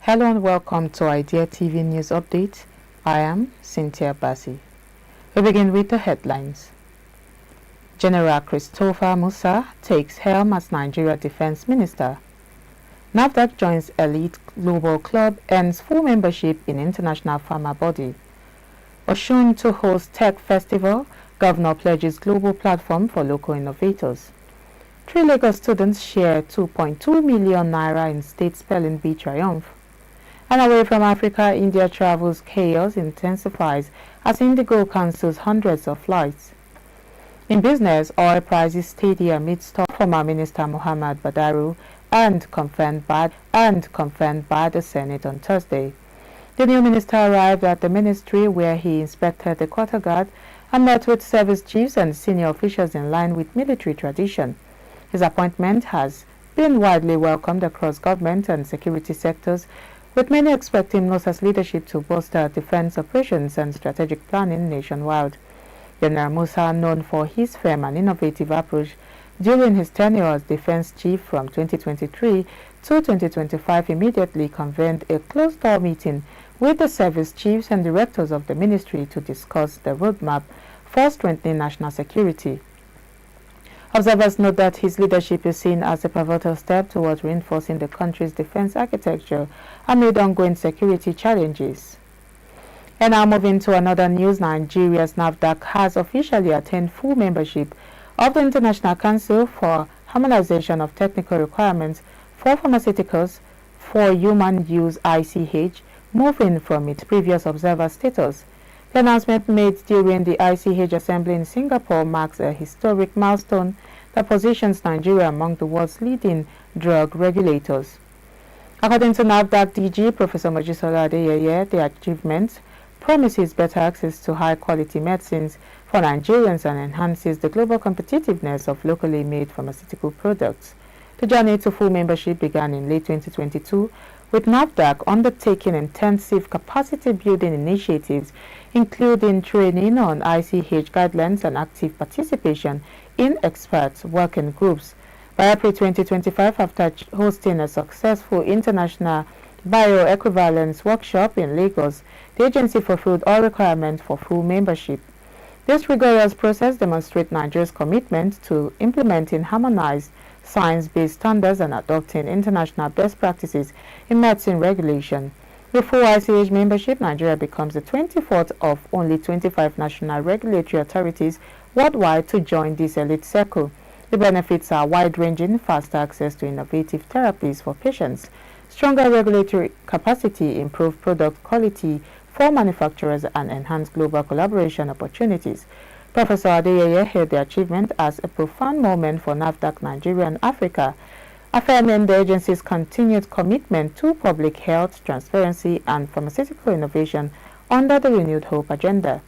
Hello and welcome to Idea TV News Update. I am Cynthia Bassi. We begin with the headlines. General Christopher MUSA takes helm as Nigeria Defense Minister. NAFDAC joins elite global club, ends full membership in international farmer body. OSUN to host tech festival, Governor pledges global platform for local innovators. 3 Lagos students share 2.2 million naira in state spelling bee triumph. And away from Africa, India travels chaos intensifies as INDIGO cancels hundreds of flights. In business, oil prices steady amid stock. Former Minister Muhammad Badaru and confirmed by the Senate on Thursday. The new minister arrived at the ministry where he inspected the quarter guard and met with service chiefs and senior officials in line with military tradition. His appointment has been widely welcomed across government and security sectors, with many expecting MUSA's leadership to bolster defense operations and strategic planning nationwide. General MUSA, known for his firm and innovative approach during his tenure as defense chief from 2023 to 2025, immediately convened a closed-door meeting with the service chiefs and directors of the ministry to discuss the roadmap for strengthening national security. Observers note that his leadership is seen as a pivotal step towards reinforcing the country's defense architecture amid ongoing security challenges. And now moving to another news, Nigeria's NAFDAC has officially attained full membership of the International Council for Harmonization of Technical Requirements for Pharmaceuticals for Human Use (ICH), moving from its previous observer status. The announcement made during the ICH assembly in Singapore marks a historic milestone that positions Nigeria among the world's leading drug regulators. According to NAFDAC DG Professor Mojisola Adeyeye, the achievement promises better access to high-quality medicines for Nigerians and enhances the global competitiveness of locally made pharmaceutical products. The journey to full membership began in late 2022, with NAFDAC undertaking intensive capacity-building initiatives, including training on ICH guidelines and active participation in expert working groups. By April 2025, after hosting a successful international bioequivalence workshop in Lagos, the agency fulfilled all requirements for full membership. This rigorous process demonstrates Nigeria's commitment to implementing harmonized science-based standards and adopting international best practices in medicine regulation. With full ICH membership, Nigeria becomes the 24th of only 25 national regulatory authorities worldwide to join this elite circle. The benefits are wide-ranging, faster access to innovative therapies for patients, stronger regulatory capacity, improved product quality for manufacturers, and enhanced global collaboration opportunities. Professor Adeyeye hailed the achievement as a profound moment for NAFDAC Nigeria and Africa, affirming the agency's continued commitment to public health, transparency, and pharmaceutical innovation under the Renewed Hope agenda.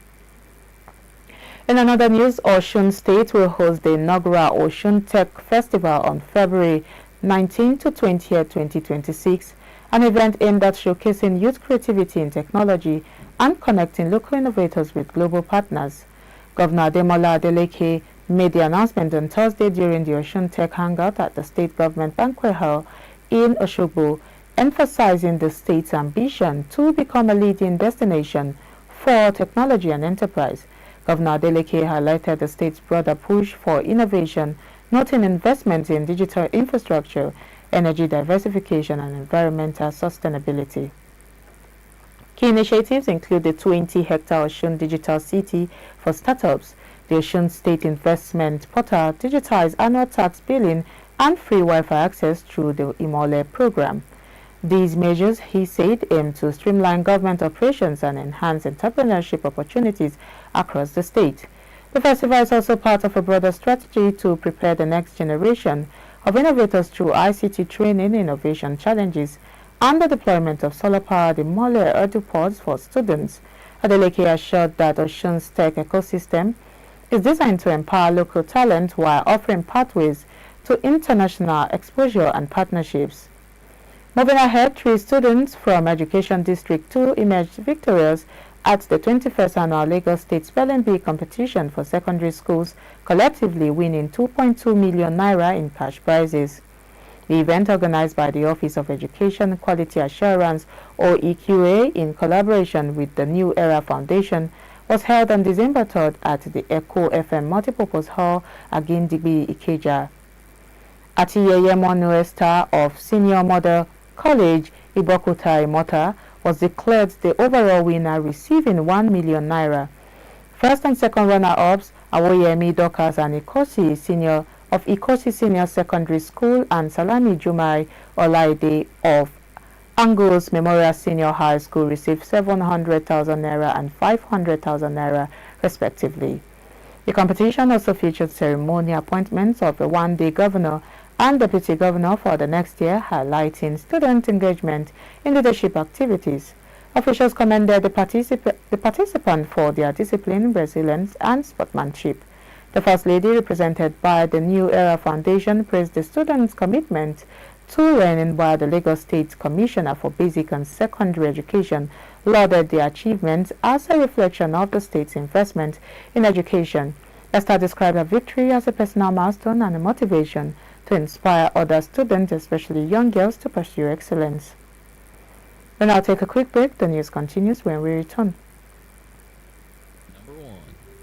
In another news, Osun State will host the inaugural OSUN Tech Festival on February 19 to 20, 2026, an event aimed at showcasing youth creativity in technology and connecting local innovators with global partners. Governor Ademola Adeleke made the announcement on Thursday during the OSUN Tech Hangout at the State Government Banquet Hall in Osogbo, emphasizing the state's ambition to become a leading destination for technology and enterprise. Governor Adeleke highlighted the state's broader push for innovation, noting investments in digital infrastructure, energy diversification, and environmental sustainability. Key initiatives include the 20-hectare Osun Digital City for startups, the Osun State Investment Portal, digitized annual tax billing, and free Wi-Fi access through the IRANIAN program. These measures, he said, aim to streamline government operations and enhance entrepreneurship opportunities across the state. The festival is also part of a broader strategy to prepare the next generation of innovators through ICT training, innovation challenges, and the deployment of solar-powered modular edupods for students. Adeleke assured that Osun's tech ecosystem is designed to empower local talent while offering pathways to international exposure and partnerships. Moving ahead, 3 students from Education District 2 emerged victorious at the 21st Annual Lagos State Spelling Bee competition for secondary schools, collectively winning 2.2 million naira in cash prizes. The event, organized by the Office of Education Quality Assurance (OEQA) in collaboration with the New Era Foundation, was held on December 3rd at the Echo FM Multipurpose Hall at Guinea-Bissau, Ikeja. Atiyeye Monue Star of Senior Model College, Ibokota Imota, was declared the overall winner, receiving 1 million naira. First and second runner-ups, Awoyemi Dokas and Ikosi Senior of Ikosi Senior Secondary School and Salami Jumai Olaide of Angles Memorial Senior High School, received 700,000 naira and 500,000 naira respectively. The competition also featured ceremonial appointments of a one-day governor and deputy governor for the next year, highlighting student engagement in leadership activities. Officials commended the participants for their discipline, resilience, and sportsmanship. The First Lady, represented by the New Era Foundation, praised the students' commitment to learning, while the Lagos State Commissioner for Basic and Secondary Education lauded their achievements as a reflection of the state's investment in education. Esther described her victory as a personal milestone and a motivation to inspire other students, especially young girls, to pursue excellence. We'll now take a quick break. The news continues when we return. Number 1.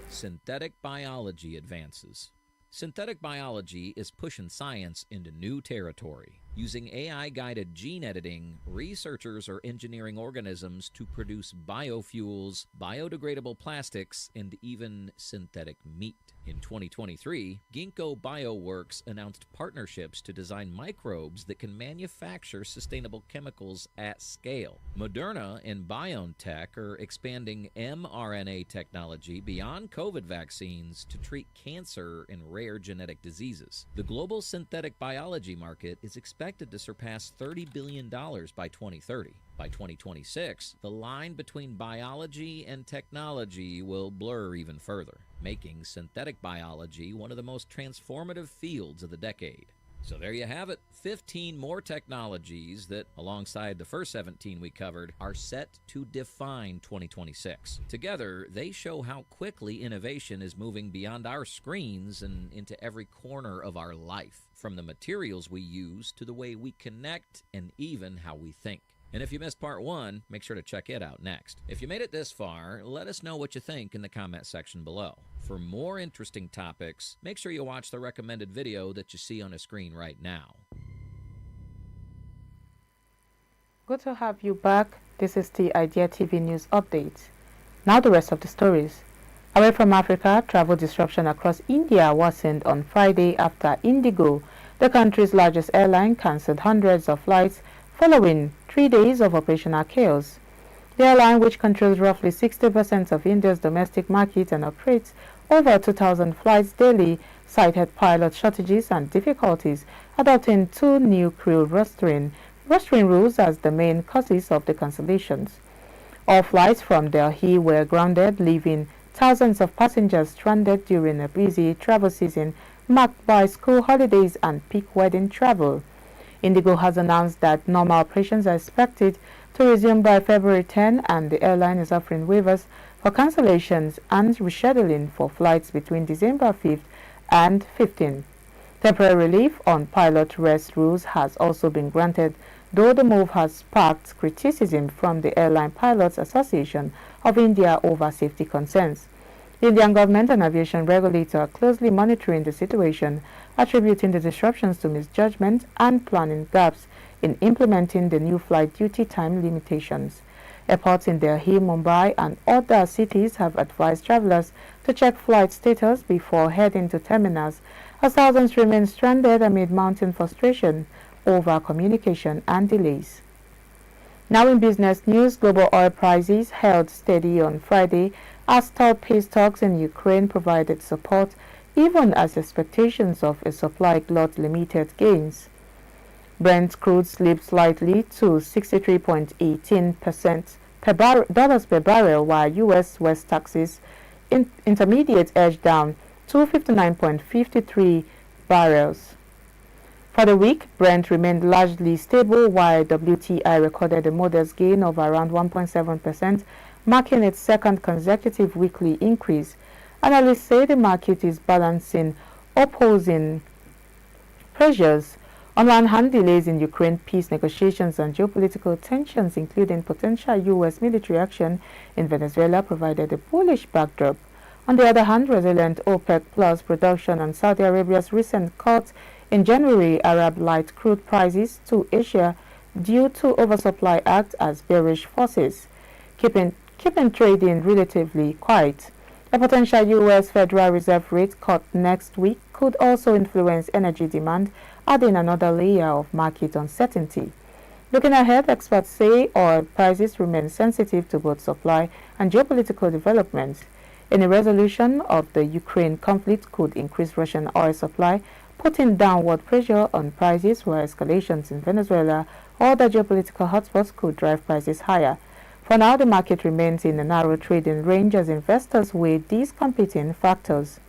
Synthetic biology advances. Synthetic biology is pushing science into new territory. Using AI-guided gene editing, researchers are engineering organisms to produce biofuels, biodegradable plastics, and even synthetic meat. In 2023, Ginkgo Bioworks announced partnerships to design microbes that can manufacture sustainable chemicals at scale. Moderna and BioNTech are expanding mRNA technology beyond COVID vaccines to treat cancer and rare genetic diseases. The global synthetic biology market is expected to surpass $30 billion by 2030. By 2026, the line between biology and technology will blur even further, making synthetic biology one of the most transformative fields of the decade. So there you have it, 15 more technologies that, alongside the first 17 we covered, are set to define 2026. Together, they show how quickly innovation is moving beyond our screens and into every corner of our life, from the materials we use to the way we connect and even how we think. And if you missed part 1, make sure to check it out next. If you made it this far, let us know what you think in the comment section below. For more interesting topics, make sure you watch the recommended video that you see on the screen right now. Good to have you back. This is the Idea TV News Update. Now the rest of the stories. Away from Africa, travel disruption across India worsened on Friday after INDIGO, the country's largest airline, cancelled hundreds of flights following 3 days of operational chaos. The airline, which controls roughly 60% of India's domestic market and operates over 2,000 flights daily, cited pilot shortages and difficulties adopting 2 new crew rostering rules as the main causes of the cancellations. All flights from Delhi were grounded, leaving thousands of passengers stranded during a busy travel season marked by school holidays and peak wedding travel. INDIGO has announced that normal operations are expected to resume by February 10, and the airline is offering waivers for cancellations and rescheduling for flights between December 5th and 15th. Temporary relief on pilot rest rules has also been granted, though the move has sparked criticism from the Airline Pilots Association of India over safety concerns. The Indian government and aviation regulator are closely monitoring the situation, attributing the disruptions to misjudgment and planning gaps in implementing the new flight duty time limitations. Airports in Delhi, Mumbai, and other cities have advised travelers to check flight status before heading to terminals, as thousands remain stranded amid mounting frustration over communication and delays. Now in business news, global oil prices held steady on Friday as stalled peace talks in Ukraine provided support, even as expectations of a supply glut limited gains. Brent crude slipped slightly to 63.18% dollars per barrel, while U.S. West Texas Intermediate edged down to 59.53 barrels. For the week, Brent remained largely stable, while WTI recorded a modest gain of around 1.7%, marking its second consecutive weekly increase. Analysts say the market is balancing opposing pressures On one hand, delays in Ukraine peace negotiations and geopolitical tensions, including potential U.S. military action in Venezuela, provided a bullish backdrop. On the other hand, resilient OPEC Plus production and Saudi Arabia's recent cut in January Arab light crude prices to Asia due to oversupply act as bearish forces, keeping trading relatively quiet. A potential U.S. Federal Reserve rate cut next week could also influence energy demand, adding another layer of market uncertainty. Looking ahead, experts say oil prices remain sensitive to both supply and geopolitical developments. Any resolution of the Ukraine conflict could increase Russian oil supply, putting downward pressure on prices, while escalations in Venezuela or other geopolitical hotspots could drive prices higher. For now, the market remains in a narrow trading range as investors weigh these competing factors.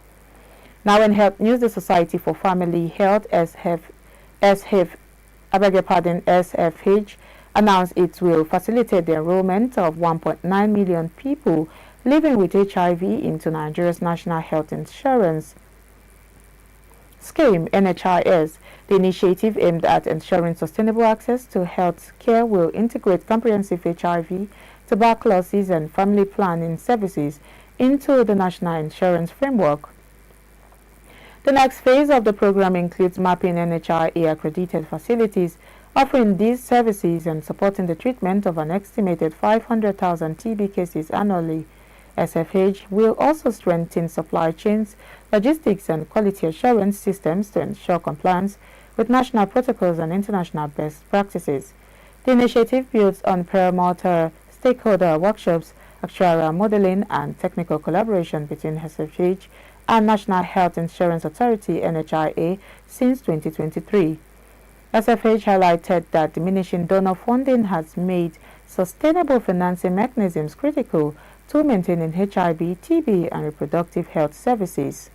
Now in health news, the Society for Family Health SFH announced it will facilitate the enrollment of 1.9 million people living with HIV into Nigeria's National Health Insurance Scheme, NHIS. The initiative aimed at ensuring sustainable access to health care will integrate comprehensive HIV, tuberculosis and family planning services into the national insurance framework. The next phase of the program includes mapping NHIA-accredited facilities offering these services and supporting the treatment of an estimated 500,000 TB cases annually. SFH will also strengthen supply chains, logistics and quality assurance systems to ensure compliance with national protocols and international best practices. The initiative builds on per-mortar stakeholder workshops, actuarial modeling and technical collaboration between SFH and National Health Insurance Authority (NHIA) since 2023. SFH highlighted that diminishing donor funding has made sustainable financing mechanisms critical to maintaining HIV, TB and reproductive health services.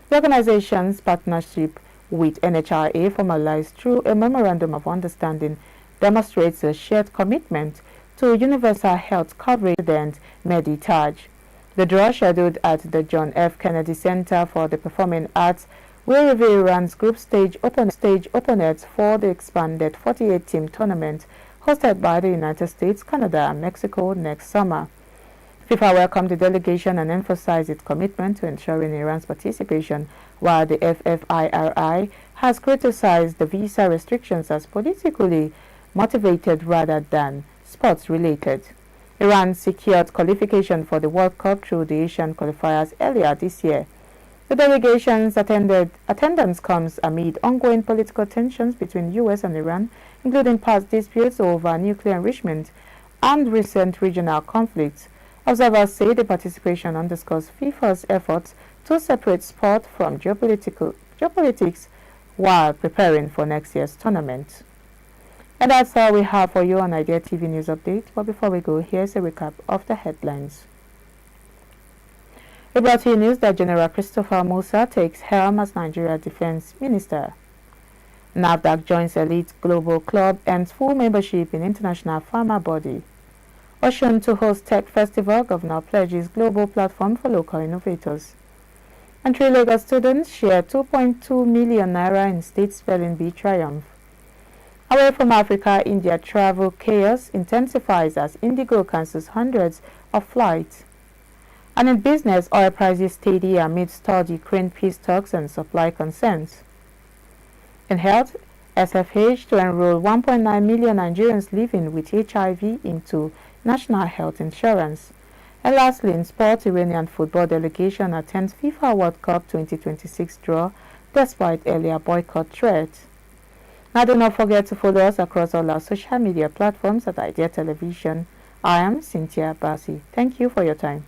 The organization's partnership with NHIA, formalized through a Memorandum of Understanding, demonstrates a shared commitment to universal health coverage and Meditage. The draw, scheduled at the John F. Kennedy Center for the Performing Arts, will reveal Iran's group stage opponents for the expanded 48-team tournament hosted by the United States, Canada and Mexico next summer. FIFA welcomed the delegation and emphasized its commitment to ensuring Iran's participation, while the FFIRI has criticized the visa restrictions as politically motivated rather than sports-related. Iran secured qualification for the World Cup through the Asian qualifiers earlier this year. The delegation's attendance comes amid ongoing political tensions between U.S. and Iran, including past disputes over nuclear enrichment and recent regional conflicts. Observers say the participation underscores FIFA's efforts to separate sport from geopolitics while preparing for next year's tournament. And that's all we have for you on Idea TV News Update. But before we go, here's a recap of the headlines. We brought you news that General Christopher Musa takes helm as Nigeria Defense Minister. NAFDAC joins elite global club and full membership in international pharma body. OSUN to host Tech Festival, Governor pledges global platform for local innovators. And 3 Lagos students share 2.2 million naira in state spelling bee triumph. Away from Africa, India travel chaos intensifies as INDIGO cancels hundreds of flights. And in business, oil prices steady amid stalled Ukraine peace talks and supply concerns. In health, SFH to enroll 1.9 million Nigerians living with HIV into National Health Insurance. And lastly, in sport, Iranian football delegation attends FIFA World Cup 2026 draw despite earlier boycott threat. Now do not forget to follow us across all our social media platforms at Idea Television. I am Cynthia Bassi. Thank you for your time.